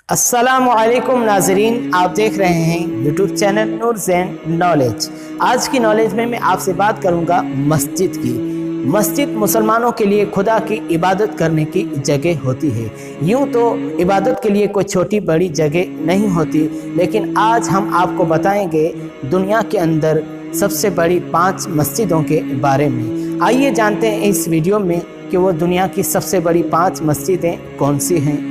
अस्सलामुअलैकुम नाजरीन, आप देख रहे हैं यूट्यूब चैनल नूर ज़ैन नॉलेज। आज की नॉलेज में मैं आपसे बात करूंगा मस्जिद की। मस्जिद मुसलमानों के लिए खुदा की इबादत करने की जगह होती है। यूं तो इबादत के लिए कोई छोटी बड़ी जगह नहीं होती, लेकिन आज हम आपको बताएंगे दुनिया के अंदर सबसे बड़ी 5 मस्जिदों के बारे में। आइए जानते हैं इस वीडियो में कि वो दुनिया की सबसे बड़ी 5 मस्जिदें कौन सी हैं।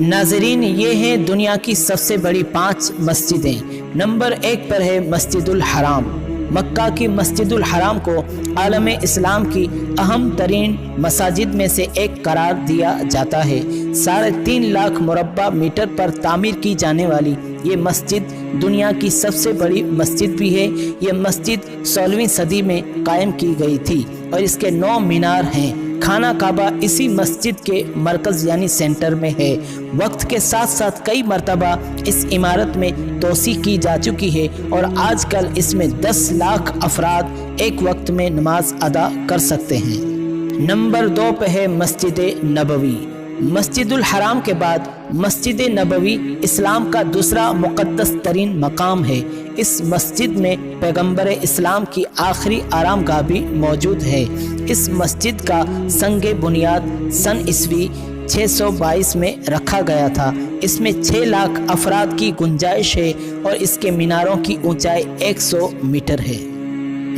नाजरीन, ये हैं दुनिया की सबसे बड़ी 5 मस्जिदें। नंबर 1 पर है मस्जिदुल हराम। मक्का की मस्जिदुल हराम को आलम इस्लाम की अहम तरीन मसाजिद में से एक करार दिया जाता है। 3.5 लाख मुरब्बा मीटर पर तामीर की जाने वाली ये मस्जिद दुनिया की सबसे बड़ी मस्जिद भी है। ये मस्जिद 16वीं सदी में कायम की गई थी और इसके 9 मीनार हैं। खाना काबा इसी मस्जिद के मरकज़ यानी सेंटर में है। वक्त के साथ साथ कई मरतबा इस इमारत में तोसी की जा चुकी है और आजकल इसमें 10 लाख अफराद एक वक्त में नमाज अदा कर सकते हैं। नंबर 2 पे है मस्जिद नबवी। मस्जिदुल हराम के बाद मस्जिद नबवी इस्लाम का दूसरा मुक़द्दस तरीन मकाम है। इस मस्जिद में पैगंबर इस्लाम की आखिरी आरामगाह भी मौजूद है। इस मस्जिद का संगे बुनियाद सन ईस्वी 622 में रखा गया था। इसमें 6 लाख अफराद की गुंजाइश है और इसके मीनारों की ऊंचाई 100 मीटर है।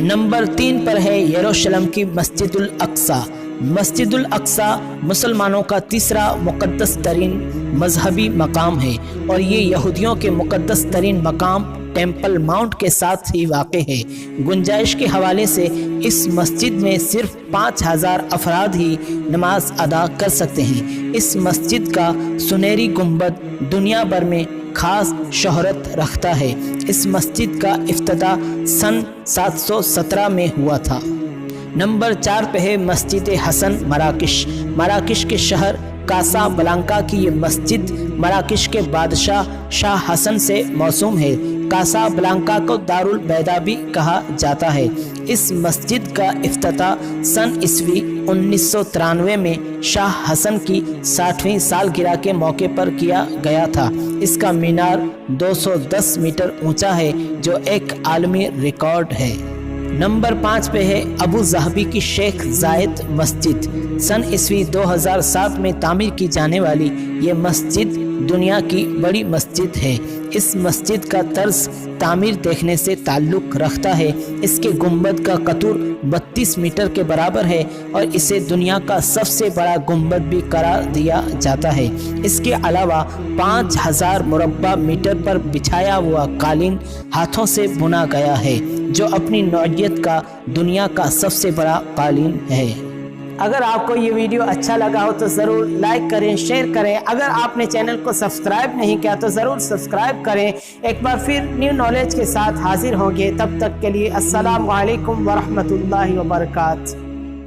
नंबर 3 पर है यरूशलेम की मस्जिदुल अक्सा। मस्जिदुल अक्सा मुसलमानों का तीसरा मुक़द्दस तरीन मजहबी मकाम है और ये यहूदियों के मुक़द्दस तरीन मकाम टेम्पल माउंट के साथ ही वाक़ है। गुंजाइश के हवाले से इस मस्जिद में सिर्फ 5000 अफराद ही नमाज अदा कर सकते हैं। इस मस्जिद का सुनहरी गुंबद दुनिया भर में खास शोहरत रखता है। इस मस्जिद का इफ्तिताह सन 717 में हुआ था। नंबर 4 पे है मस्जिद हसन मराकिश। मराकिश के शहर कासा ब्लांका की ये मस्जिद मराकिश के बादशाह शाह हसन से मौसूम है। कासा ब्लांका को दारुल बैदा भी कहा जाता है। इस मस्जिद का इफ्तिताह सन ईस्वी 1993 में शाह हसन की 60वीं सालगिरह के मौके पर किया गया था। इसका मीनार 210 मीटर ऊंचा है जो एक आलमी रिकॉर्ड है। नंबर 5 पे है अबू ज़हबी की शेख जायद मस्जिद। सन ईस्वी 2007 में तामीर की जाने वाली ये मस्जिद दुनिया की बड़ी मस्जिद है। इस मस्जिद का तर्ज तामीर देखने से ताल्लुक़ रखता है। इसके गुंबद का कतुर 32 मीटर के बराबर है और इसे दुनिया का सबसे बड़ा गुंबद भी करार दिया जाता है। इसके अलावा 5000 मुरब्बा मीटर पर बिछाया हुआ कालीन हाथों से बुना गया है, जो अपनी नौइयत का दुनिया का सबसे बड़ा कालीन है। अगर आपको ये वीडियो अच्छा लगा हो तो ज़रूर लाइक करें, शेयर करें। अगर आपने चैनल को सब्सक्राइब नहीं किया तो ज़रूर सब्सक्राइब करें। एक बार फिर न्यू नॉलेज के साथ हाजिर होंगे। तब तक के लिए अस्सलामु अलैकुम वरहमतुल्लाहि वबरकातुहू।